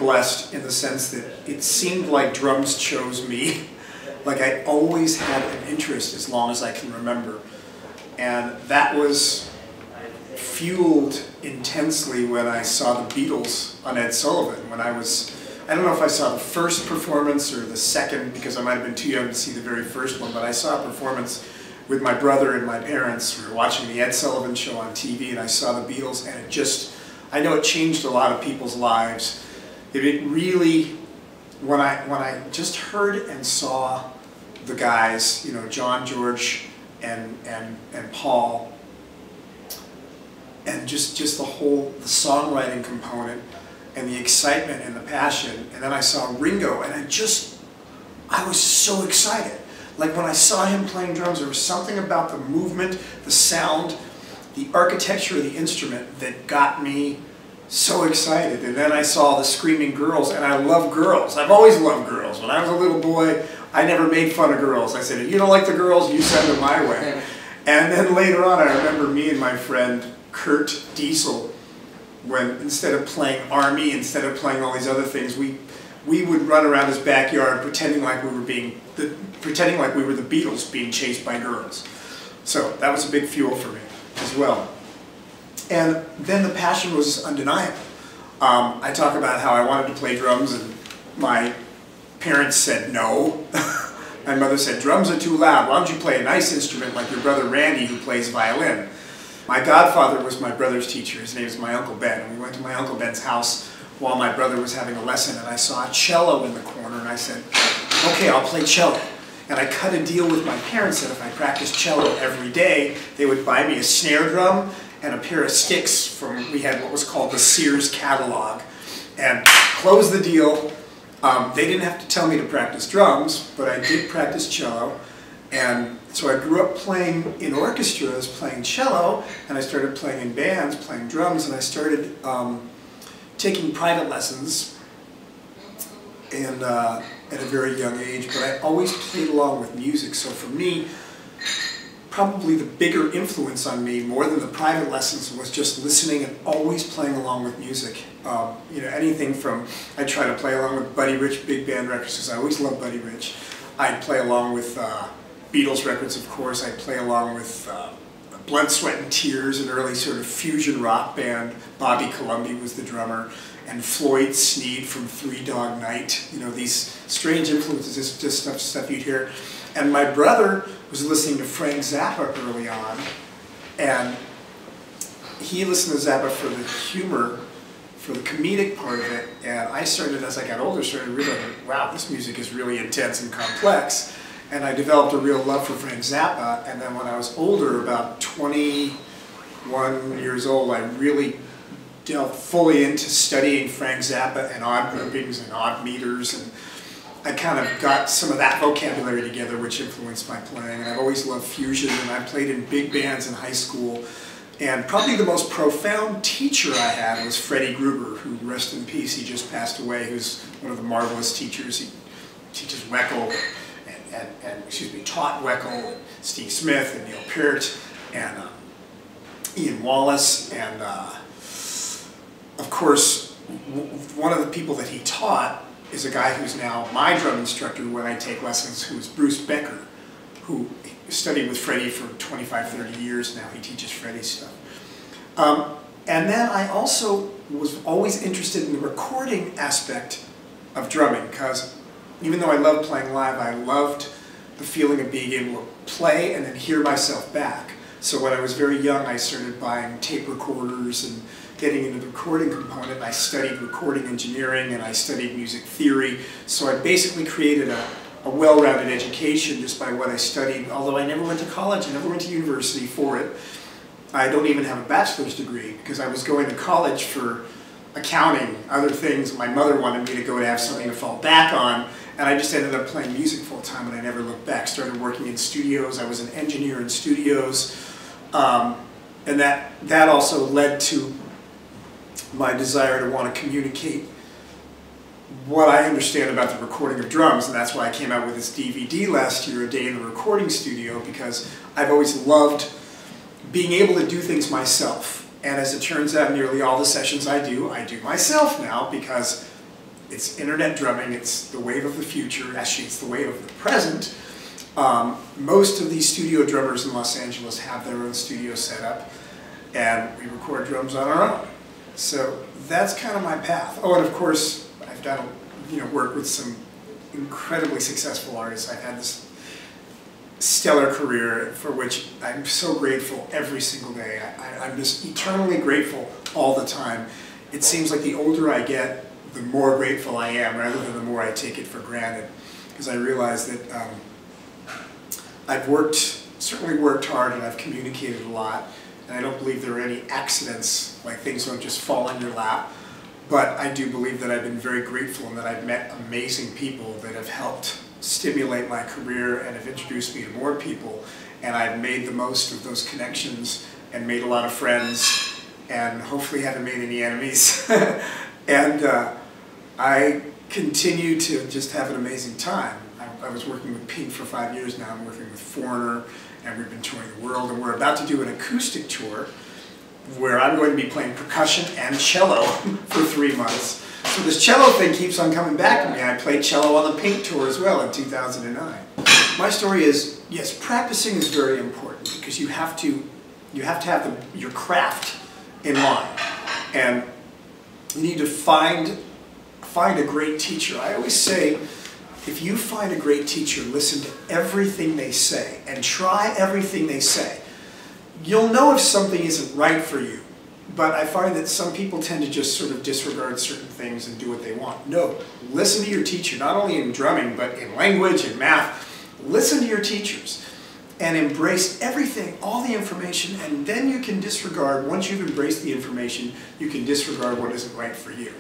blessed in the sense that it seemed like drums chose me. Like I always had an interest as long as I can remember. And that was fueled intensely when I saw the Beatles on Ed Sullivan. When I don't know if I saw the first performance or the second, because I might have been too young to see the very first one, but I saw a performance with my brother and my parents. We were watching the Ed Sullivan Show on TV and I saw the Beatles, and it just, I know it changed a lot of people's lives. It really, when I just heard and saw the guys, you know, John, George, and Paul, and just the the songwriting component, and the excitement and the passion, and then I saw Ringo, and I was so excited. Like when I saw him playing drums, there was something about the movement, the sound, the architecture of the instrument that got me so excited. And then I saw the screaming girls, and I love girls. I've always loved girls. When I was a little boy, I never made fun of girls. I said, if you don't like the girls, you send them my way. And then later on, I remember me and my friend Kurt Diesel when instead of playing Army, instead of playing all these other things, we would run around his backyard pretending like we were the Beatles being chased by girls. So that was a big fuel for me as well. And then the passion was undeniable. I talk about how I wanted to play drums, and my parents said no. My mother said, drums are too loud. Why don't you play a nice instrument like your brother Randy, who plays violin? My godfather was my brother's teacher. His name is my Uncle Ben. And we went to my Uncle Ben's house while my brother was having a lesson, and I saw a cello in the corner, and I said, okay, I'll play cello. And I cut a deal with my parents that if I practiced cello every day, they would buy me a snare drum and a pair of sticks from, we had what was called the Sears catalog, and closed the deal. They didn't have to tell me to practice drums, but I did practice cello. And so I grew up playing in orchestras, playing cello, and I started playing in bands, playing drums, and I started taking private lessons and, at a very young age, but I always played along with music. So for me, probably the bigger influence on me, more than the private lessons, was just listening and always playing along with music. You know, anything from, I try to play along with Buddy Rich big band records, because I always loved Buddy Rich. I'd play along with Beatles records, of course. I'd play along with Blood, Sweat and Tears, an early sort of fusion rock band. Bobby Columby was the drummer. And Floyd Sneed from Three Dog Night. You know, these strange influences, just stuff you'd hear. And my brother was listening to Frank Zappa early on, and he listened to Zappa for the humor, for the comedic part of it, and I started, as I got older, started realizing, wow, this music is really intense and complex, and I developed a real love for Frank Zappa. And then when I was older, about 21 years old, I really delved fully into studying Frank Zappa and odd groupings and odd meters, and I kind of got some of that vocabulary together, which influenced my playing. And I've always loved fusion, and I played in big bands in high school. And probably the most profound teacher I had was Freddie Gruber, who, rest in peace, he just passed away, who's one of the marvelous teachers. He teaches Weckel, taught Weckel, Steve Smith, and Neil Peart, and Ian Wallace, and of course, one of the people that he taught is a guy who's now my drum instructor when I take lessons, who is Bruce Becker, who studied with Freddie for 25, 30 years now. He teaches Freddie stuff. And then I also was always interested in the recording aspect of drumming, because even though I loved playing live, I loved the feeling of being able to play and then hear myself back. So when I was very young, I started buying tape recorders and getting into the recording component. I studied recording engineering and I studied music theory. So I basically created a well-rounded education just by what I studied. Although I never went to college, I never went to university for it. I don't even have a bachelor's degree because I was going to college for accounting, other things. My mother wanted me to go to have something to fall back on, and I just ended up playing music full time, and I never looked back. Started working in studios. I was an engineer in studios, and that also led to my desire to want to communicate what I understand about the recording of drums, and that's why I came out with this DVD last year, A Day in the Recording Studio, because I've always loved being able to do things myself. And as it turns out, nearly all the sessions I do myself now, because it's internet drumming, it's the wave of the future, actually it's the wave of the present. Most of these studio drummers in Los Angeles have their own studio set up, and we record drums on our own. So that's kind of my path. Oh, and of course, I've done, work with some incredibly successful artists. I've had this stellar career for which I'm so grateful every single day. I'm just eternally grateful all the time. It seems like the older I get, the more grateful I am, rather than the more I take it for granted. Because I realize that I've certainly worked hard, and I've communicated a lot. And I don't believe there are any accidents, like things don't just fall in your lap. But I do believe that I've been very grateful and that I've met amazing people that have helped stimulate my career and have introduced me to more people. And I've made the most of those connections and made a lot of friends and hopefully haven't made any enemies. And I continue to just have an amazing time. I was working with Pink for 5 years now. I'm working with Foreigner, and we've been touring the world, and we're about to do an acoustic tour where I'm going to be playing percussion and cello for 3 months. So this cello thing keeps on coming back to me. I played cello on the Paint Tour as well in 2009. My story is, yes, practicing is very important because you have to have your craft in line, and you need to find a great teacher. I always say, if you find a great teacher, listen to everything they say and try everything they say. You'll know if something isn't right for you, but I find that some people tend to just sort of disregard certain things and do what they want. No, listen to your teacher, not only in drumming, but in language and math. Listen to your teachers and embrace everything, all the information, and then you can disregard, once you've embraced the information, you can disregard what isn't right for you.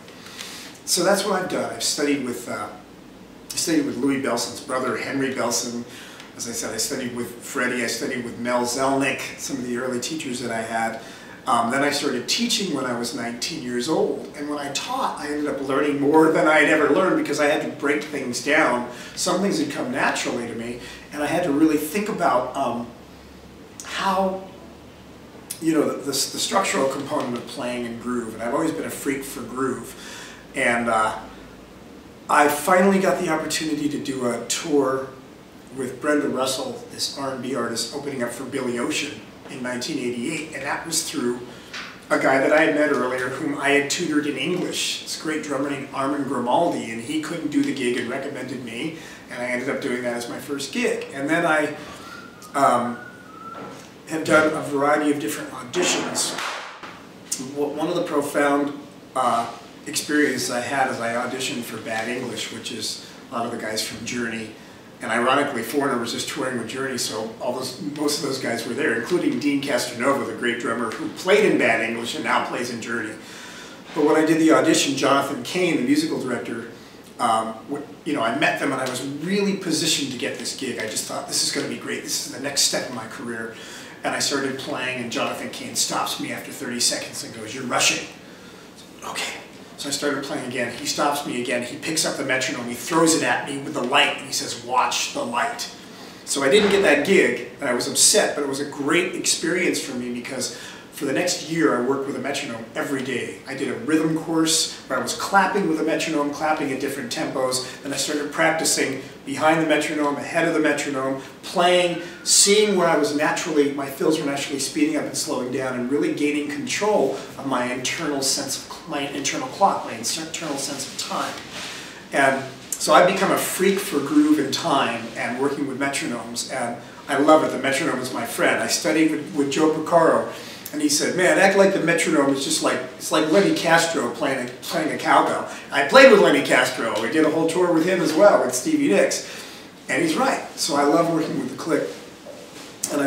So that's what I've done. I've studied with Louis Belson's brother, Henry Belson. As I said, I studied with Freddie, I studied with Mel Zelnick, some of the early teachers that I had. Then I started teaching when I was 19 years old, and when I taught, I ended up learning more than I had ever learned because I had to break things down. Some things had come naturally to me, and I had to really think about how, you know, the structural component of playing and groove, and I've always been a freak for groove. And I finally got the opportunity to do a tour with Brenda Russell, this R&B artist, opening up for Billy Ocean in 1988, and that was through a guy that I had met earlier whom I had tutored in English. This great drummer named Armin Grimaldi, and he couldn't do the gig and recommended me, and I ended up doing that as my first gig. And then I have done a variety of different auditions. One of the profound experiences I had is I auditioned for Bad English, which is a lot of the guys from Journey. And ironically, Foreigner was just touring with Journey, so most of those guys were there, including Dean Castronova, the great drummer who played in Bad English and now plays in Journey. But when I did the audition, Jonathan Cain, the musical director, you know, I met them and I was really positioned to get this gig. I just thought, this is going to be great. This is the next step in my career. And I started playing, and Jonathan Cain stops me after 30 seconds and goes, "You're rushing." Okay. So I started playing again. He stops me again. He picks up the metronome. He throws it at me with the light, and he says, "Watch the light." So I didn't get that gig, and I was upset, but it was a great experience for me because for the next year I worked with a metronome every day. I did a rhythm course where I was clapping with a metronome, clapping at different tempos. Then I started practicing behind the metronome, ahead of the metronome, playing, seeing where I was naturally, my fills were naturally speeding up and slowing down, and really gaining control of my internal sense of my internal clock, my internal sense of time. And so I've become a freak for groove and time and working with metronomes, and I love it. The metronome is my friend. I studied with Joe Porcaro, and he said, "Man, act like the metronome is just like, it's like Lenny Castro playing a cowbell." I played with Lenny Castro. We did a whole tour with him as well, with Stevie Nicks. And he's right. So I love working with the click, and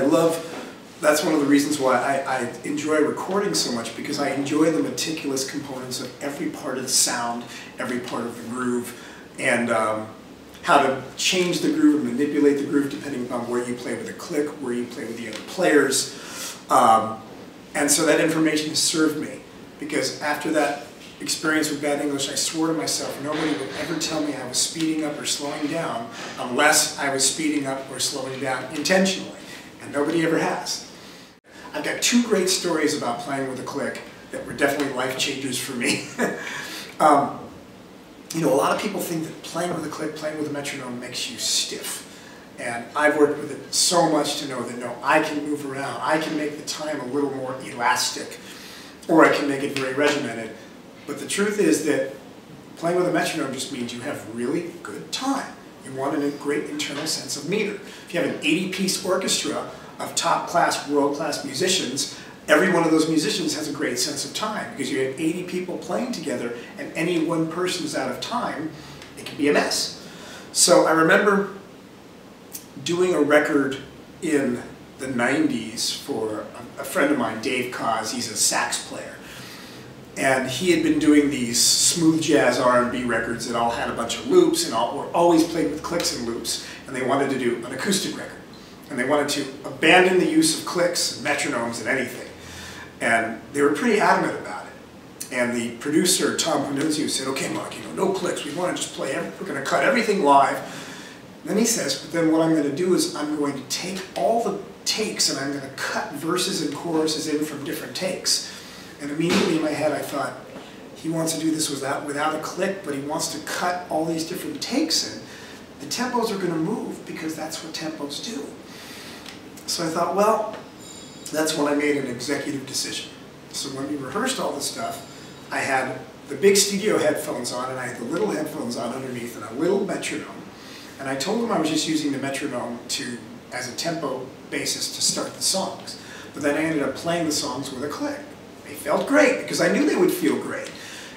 that's one of the reasons why I enjoy recording so much, because I enjoy the meticulous components of every part of the sound, every part of the groove, and how to change the groove and manipulate the groove depending upon where you play with the click, where you play with the other players. And so that information has served me, because after that experience with Bad English, I swore to myself nobody would ever tell me I was speeding up or slowing down unless I was speeding up or slowing down intentionally, and nobody ever has. I've got two great stories about playing with a click that were definitely life changers for me. You know, a lot of people think that playing with a click, playing with a metronome makes you stiff. And I've worked with it so much to know that no, I can move around. I can make the time a little more elastic, or I can make it very regimented. But the truth is that playing with a metronome just means you have really good time. You want a great internal sense of meter. If you have an 80-piece orchestra of top-class, world-class musicians, every one of those musicians has a great sense of time, because you have 80 people playing together, and any one person is out of time, it can be a mess. So I remember doing a record in the 90s for a friend of mine, Dave Cause. He's a sax player. And he had been doing these smooth jazz R&B records that all had a bunch of loops and were always played with clicks and loops. And they wanted to do an acoustic record. And they wanted to abandon the use of clicks and metronomes and anything. And they were pretty adamant about it. And the producer, Tom Panunzio, said, "Okay, Mark, you know, no clicks. We want to just play, we're going to cut everything live." Then he says, "But then what I'm going to do is I'm going to take all the takes, and I'm going to cut verses and choruses in from different takes. And immediately in my head I thought, he wants to do this without a click, but he wants to cut all these different takes in. The tempos are going to move because that's what tempos do. So I thought, well, that's when I made an executive decision. So when we rehearsed all this stuff, I had the big studio headphones on, and I had the little headphones on underneath, and a little metronome. And I told them I was just using the metronome as a tempo basis to start the songs. But then I ended up playing the songs with a click. They felt great, because I knew they would feel great.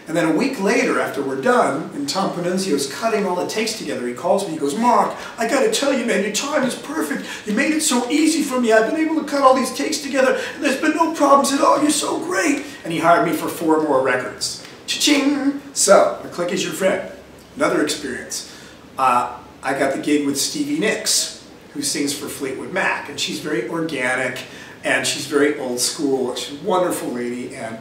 And then a week later, after we're done, and Tom Panunzio's cutting all the takes together, he calls me, he goes, "Mark, I gotta tell you, man, your time is perfect. You made it so easy for me. I've been able to cut all these takes together, and there's been no problems at all. You're so great." And he hired me for 4 more records. Cha-ching! So, the click is your friend. Another experience. I got the gig with Stevie Nicks, who sings for Fleetwood Mac, and she's very organic, and she's very old school. She's a wonderful lady, and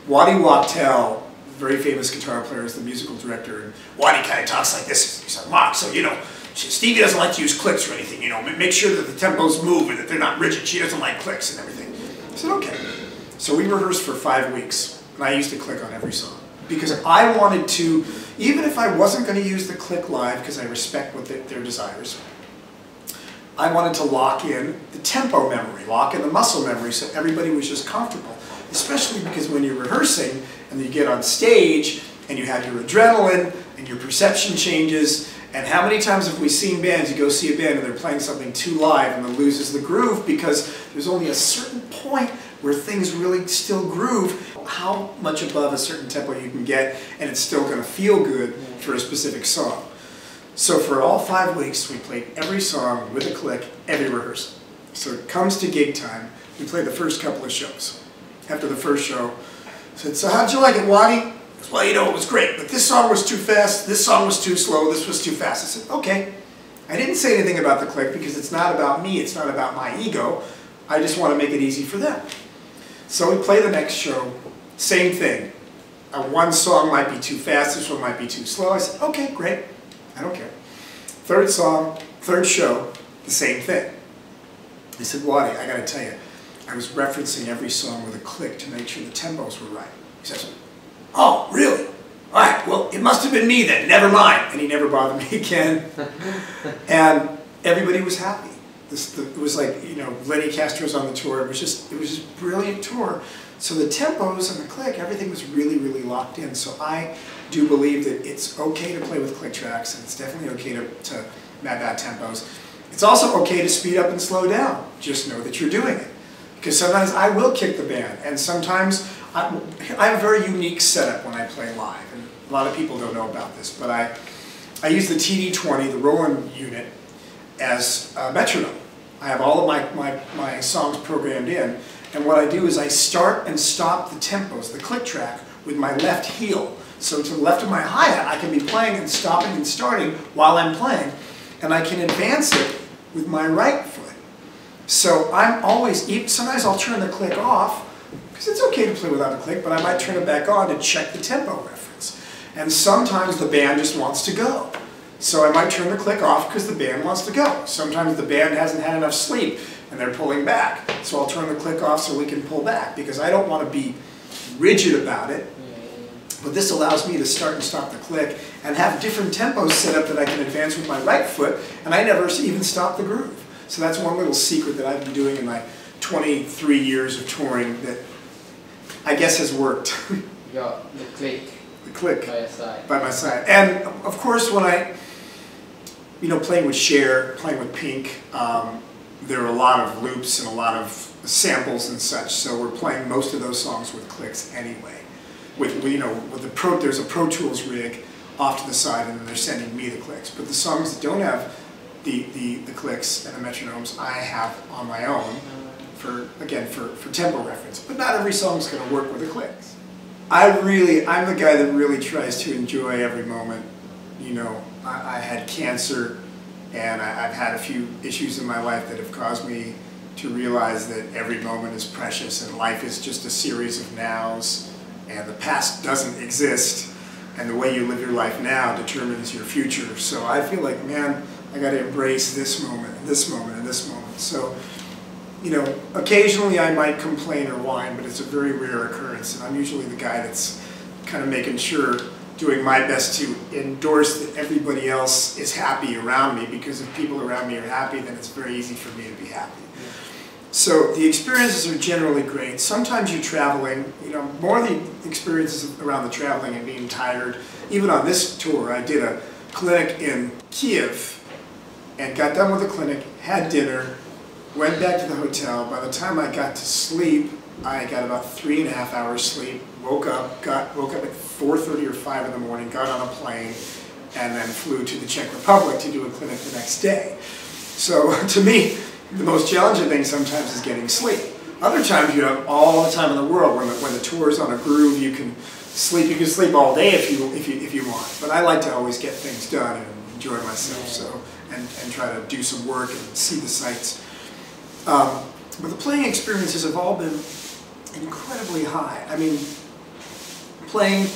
Waddy Wachtel, very famous guitar player, is the musical director, and Waddy kind of talks like this. He said, "Mark, so you know, Stevie doesn't like to use clicks or anything, you know, make sure that the tempos move and that they're not rigid. She doesn't like clicks and everything." I said, "Okay." So we rehearsed for 5 weeks, and I used a click on every song. Because I wanted to, even if I wasn't going to use the click live, because I respect what their desires, I wanted to lock in the tempo memory, lock in the muscle memory, so everybody was just comfortable. Especially because when you're rehearsing and you get on stage and you have your adrenaline and your perception changes, and how many times have we seen bands, you go see a band and they're playing something too live and it loses the groove because there's only a certain point where things really still groove, how much above a certain tempo you can get, and it's still going to feel good for a specific song. So for all 5 weeks, we played every song with a click, every rehearsal. So it comes to gig time, we played the first couple of shows. After the first show, I said, "So how'd you like it, Waddy?" He goes, "Well, you know, it was great, but this song was too fast, this song was too slow, this was too fast." I said, "Okay." I didn't say anything about the click because it's not about me, it's not about my ego. I just want to make it easy for them. So we play the next show, same thing. One song might be too fast, this one might be too slow. I said, "Okay, great, I don't care." Third song, third show, the same thing. He said, "Waddy, I gotta tell you, I was referencing every song with a click to make sure the tempos were right." He says, "Oh, really? All right, well, it must have been me then, never mind." And he never bothered me again. And everybody was happy. It was like, you know, Lenny Castro's on the tour. It was just a brilliant tour. So the tempos and the click, everything was really, really locked in. So I do believe that it's okay to play with click tracks, and it's definitely okay to bad tempos. It's also okay to speed up and slow down. Just know that you're doing it. Because sometimes I will kick the band, and sometimes I have a very unique setup when I play live, and a lot of people don't know about this, but I use the TD-20, the Roland unit, as a metronome. I have all of my songs programmed in, and what I do is I start and stop the tempos, the click track, with my left heel. So to the left of my hi-hat, I can be playing and stopping and starting while I'm playing, and I can advance it with my right foot. So I'm always, sometimes I'll turn the click off, because it's okay to play without a click, but I might turn it back on to check the tempo reference. And sometimes the band just wants to go. So I might turn the click off because the band wants to go. Sometimes the band hasn't had enough sleep and they're pulling back. So I'll turn the click off so we can pull back, because I don't want to be rigid about it. But this allows me to start and stop the click and have different tempos set up that I can advance with my right foot, and I never even stop the groove. So that's one little secret that I've been doing in my 23 years of touring that I guess has worked. Yeah, the click. The click. By your side. By my side. And of course when playing with Cher, playing with Pink, there are a lot of loops and a lot of samples and such, so we're playing most of those songs with clicks anyway. There's a Pro Tools rig off to the side, and then they're sending me the clicks. But the songs that don't have the clicks and the metronomes, I have on my own for tempo reference. But not every song's going to work with the clicks. I'm the guy that really tries to enjoy every moment. You know, I had cancer, and I've had a few issues in my life that have caused me to realize that every moment is precious, and life is just a series of nows, and the past doesn't exist, and the way you live your life now determines your future. So I feel like, man, I got to embrace this moment, and this moment, and this moment. So you know, occasionally I might complain or whine, but it's a very rare occurrence, and I'm usually the guy that's kind of making sure, doing my best to endorse that everybody else is happy around me, because if people around me are happy, then it's very easy for me to be happy. So the experiences are generally great. Sometimes you're traveling, you know, more of the experiences around the traveling and being tired. Even on this tour, I did a clinic in Kiev and got done with the clinic, had dinner, went back to the hotel. By the time I got to sleep, I got about 3.5 hours sleep, woke up at 4:30 or 5 in the morning, got on a plane, and then flew to the Czech Republic to do a clinic the next day. So to me, the most challenging thing sometimes is getting sleep. Other times you have all the time in the world. When the tour is on a groove, you can sleep. You can sleep all day if you want. But I like to always get things done and enjoy myself. So and try to do some work and see the sights. But the playing experiences have all been incredibly high. I mean, playing,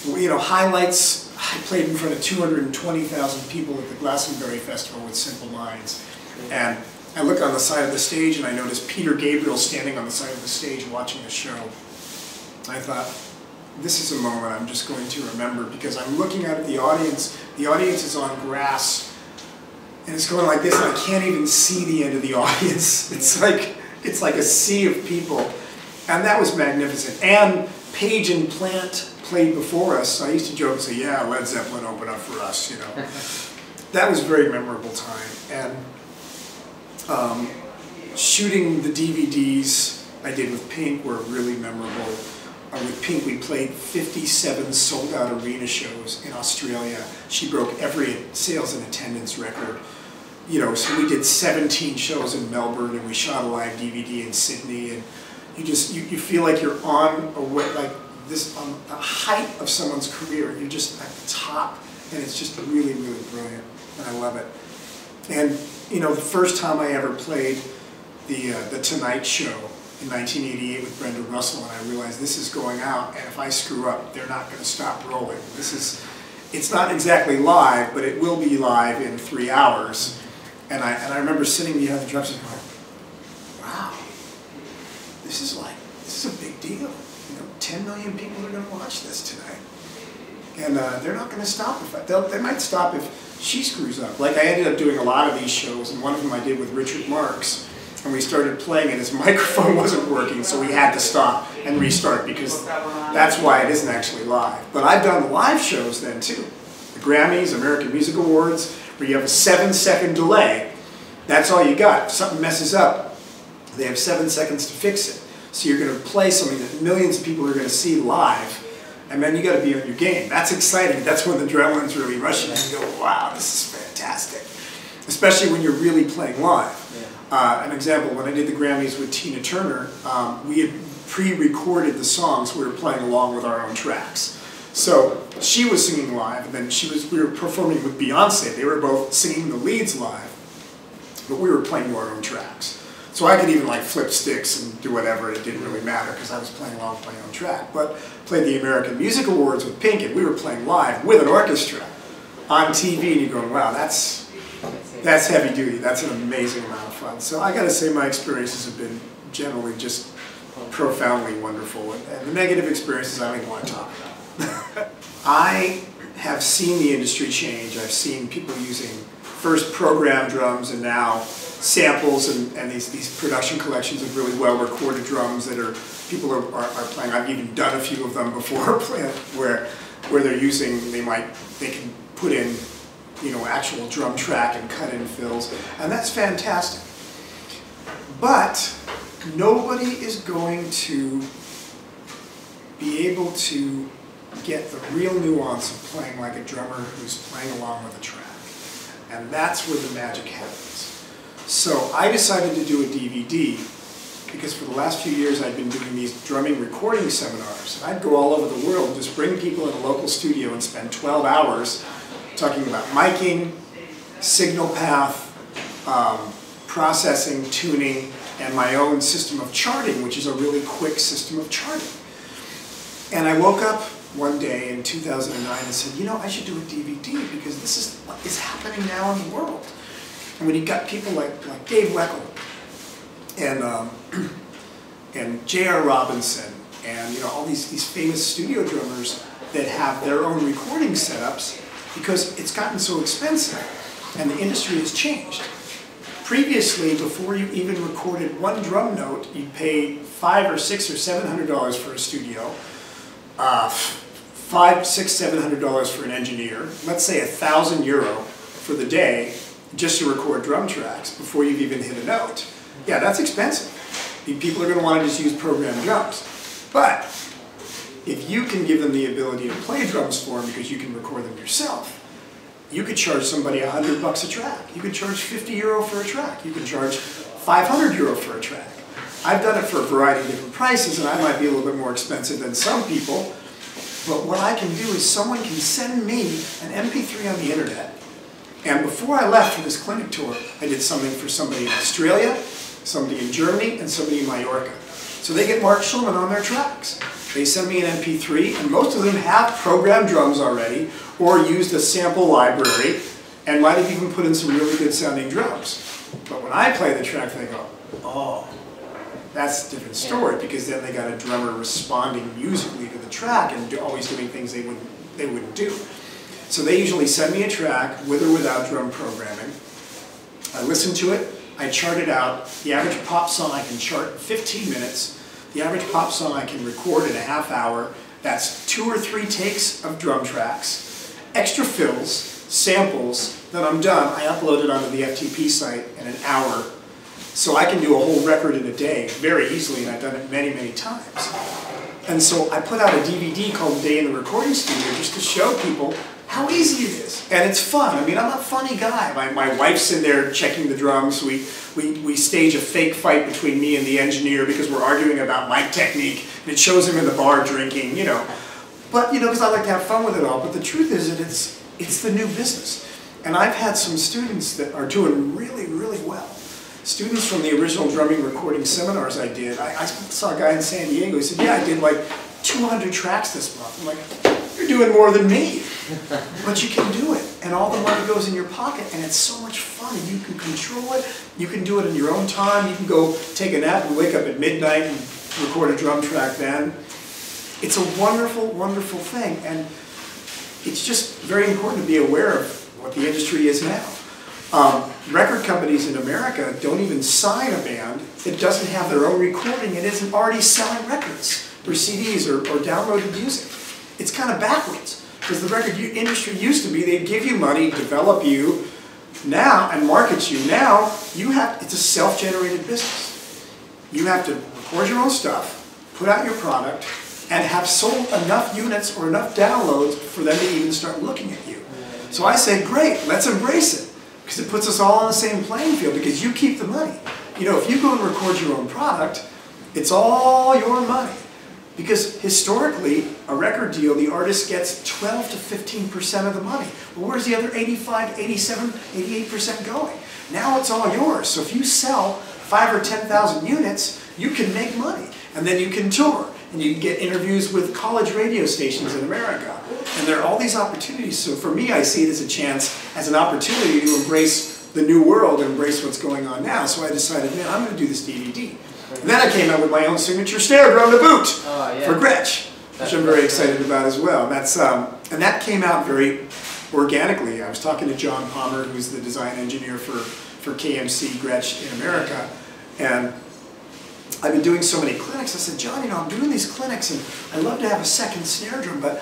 you know, highlights. I played in front of 220,000 people at the Glastonbury Festival with Simple Minds, and I look on the side of the stage and I notice Peter Gabriel standing on the side of the stage watching the show. I thought, this is a moment I'm just going to remember, because I'm looking out at the audience. The audience is on grass, and it's going like this, and I can't even see the end of the audience. It's like a sea of people, and that was magnificent. And Page and Plant played before us. I used to joke and say, yeah, Led Zeppelin opened up for us, you know. That was a very memorable time. And shooting the DVDs I did with Pink were really memorable. With Pink, we played 57 sold-out arena shows in Australia. She broke every sales and attendance record. You know, so we did 17 shows in Melbourne, and we shot a live DVD in Sydney, and you feel like you're on the height of someone's career. You're just at the top, and it's just really, really brilliant, and I love it. And you know, the first time I ever played the Tonight Show in 1988 with Brenda Russell, and I realized this is going out, and if I screw up, they're not going to stop rolling. It's not exactly live, but it will be live in 3 hours. And I remember sitting behind the drums and going, wow, this is a big deal. You know, 10 million people are going to watch this tonight. And they're not going to stop they might stop if she screws up. Like, I ended up doing a lot of these shows, and one of them I did with Richard Marx, and we started playing and his microphone wasn't working, so we had to stop and restart, because that's why it isn't actually live. But I've done live shows then too. The Grammys, American Music Awards, where you have a 7-second delay. That's all you got. If something messes up, they have 7 seconds to fix it. So you're going to play something that millions of people are going to see live, and then you got to be on your game. That's exciting. That's when the adrenaline's really rushing, and you go, wow, this is fantastic. Especially when you're really playing live. An example, when I did the Grammys with Tina Turner, we had pre-recorded the songs. We were playing along with our own tracks. So she was singing live, and then we were performing with Beyonce. They were both singing the leads live, but we were playing our own tracks. So I could even like flip sticks and do whatever. It didn't really matter, because I was playing along with my own track. But played the American Music Awards with Pink, and we were playing live with an orchestra on TV, and you're going, wow, that's heavy duty. That's an amazing amount of fun. So I got to say, my experiences have been generally just profoundly wonderful. And the negative experiences I don't even want to talk about. I have seen the industry change. I've seen people using first programmed drums and now samples and these production collections of really well recorded drums that people are playing. I've even done a few of them before, where they can put in, you know, actual drum track and cut in fills, and that's fantastic. But nobody is going to be able to get the real nuance of playing like a drummer who's playing along with a track. And that's where the magic happens. So I decided to do a DVD, because for the last few years I'd been doing these drumming recording seminars. And I'd go all over the world and just bring people in a local studio and spend 12 hours talking about miking, signal path, processing, tuning, and my own system of charting, which is a really quick system of charting. And I woke up one day in 2009 and said, you know, I should do a DVD, because this is what is happening now in the world. And when you've got people like Dave Weckl and and J.R. Robinson, and all these famous studio drummers that have their own recording setups because it's gotten so expensive and the industry has changed. Previously, before you even recorded one drum note, you paid $500 or $600 or $700 for a studio, $500, $600, $700 for an engineer, let's say €1,000 for the day just to record drum tracks before you've even hit a note. Yeah, that's expensive. People are going to want to just use programmed drums. But if you can give them the ability to play drums for them because you can record them yourself, you could charge somebody $100 a track. You could charge €50 for a track. You could charge €500 for a track. I've done it for a variety of different prices, and I might be a little bit more expensive than some people. But what I can do is someone can send me an MP3 on the internet. And before I left for this clinic tour, I did something for somebody in Australia, somebody in Germany, and somebody in Mallorca. So they get Mark Schulman on their tracks. They send me an MP3, and most of them have programmed drums already, or used a sample library, and might have even put in some really good sounding drums. But when I play the track, they go, oh, that's a different story, because then they got a drummer responding musically to the track and always doing things they wouldn't do. So they usually send me a track with or without drum programming. I listen to it, I chart it out. The average pop song I can chart in 15 minutes. The average pop song I can record in a half hour. That's 2 or 3 takes of drum tracks, extra fills, samples. Then I'm done. I upload it onto the FTP site in an hour. So I can do a whole record in a day very easily, and I've done it many, many times. And so I put out a DVD called Day in the Recording Studio just to show people how easy it is. And it's fun. I mean, I'm a funny guy. My wife's in there checking the drums. We stage a fake fight between me and the engineer because we're arguing about mic technique. And it shows him in the bar drinking, But, because I like to have fun with it all. But the truth is that it's the new business. And I've had some students that are doing really, really well. Students from the original drumming recording seminars I did. I saw a guy in San Diego. He said, yeah, I did like 200 tracks this month. I'm like, you're doing more than me. But you can do it. And all the money goes in your pocket. And it's so much fun. And you can control it. You can do it in your own time. You can go take a nap and wake up at midnight and record a drum track then. It's a wonderful, wonderful thing. And it's just very important to be aware of what the industry is now. Record companies in America don't even sign a band that doesn't have their own recording and isn't already selling records or CDs or downloaded music. It's kind of backwards, because the record industry used to be they'd give you money, develop you now, and market you. Now it's a self-generated business. You have to record your own stuff, put out your product, and have sold enough units or enough downloads for them to even start looking at you. So I say, great, let's embrace it. Because it puts us all on the same playing field, because you keep the money. If you go and record your own product, it's all your money. Because historically, a record deal, the artist gets 12 to 15% of the money. Well, where's the other 85, 87, 88% going? Now it's all yours. So if you sell 5,000 or 10,000 units, you can make money. And then you can tour. And you can get interviews with college radio stations in America. And there are all these opportunities. So for me, I see it as a chance, as an opportunity to embrace the new world and embrace what's going on now. So I decided, man, I'm going to do this DVD. And then I came out with my own signature snare drum to boot for Gretsch, which I'm very excited about as well. And that came out very organically. I was talking to John Palmer, who's the design engineer for KMC Gretsch in America. And I've been doing so many clinics. I said, John, I'm doing these clinics, and I'd love to have a second snare drum, but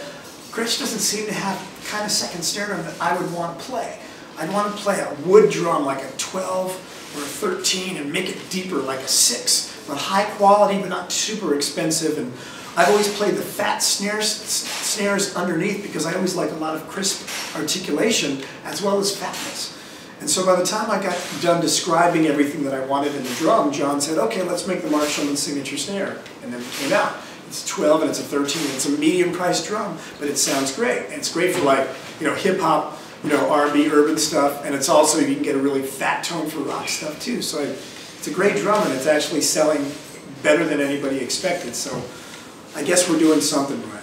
Gretsch doesn't seem to have the kind of second snare drum that I would want to play. I'd want to play a wood drum like a 12 or a 13 and make it deeper like a 6. But high quality, but not super expensive. And I've always played the fat snares underneath because I always like a lot of crisp articulation as well as fatness. And so by the time I got done describing everything that I wanted in the drum, John said, okay, let's make the Mark Schulman signature snare. And then it came out. It's 12 and it's a 13 and it's a medium priced drum, but it sounds great. And it's great for like, hip hop, R&B, urban stuff. And it's also, you can get a really fat tone for rock stuff too. So it's a great drum, and it's actually selling better than anybody expected. So I guess we're doing something right.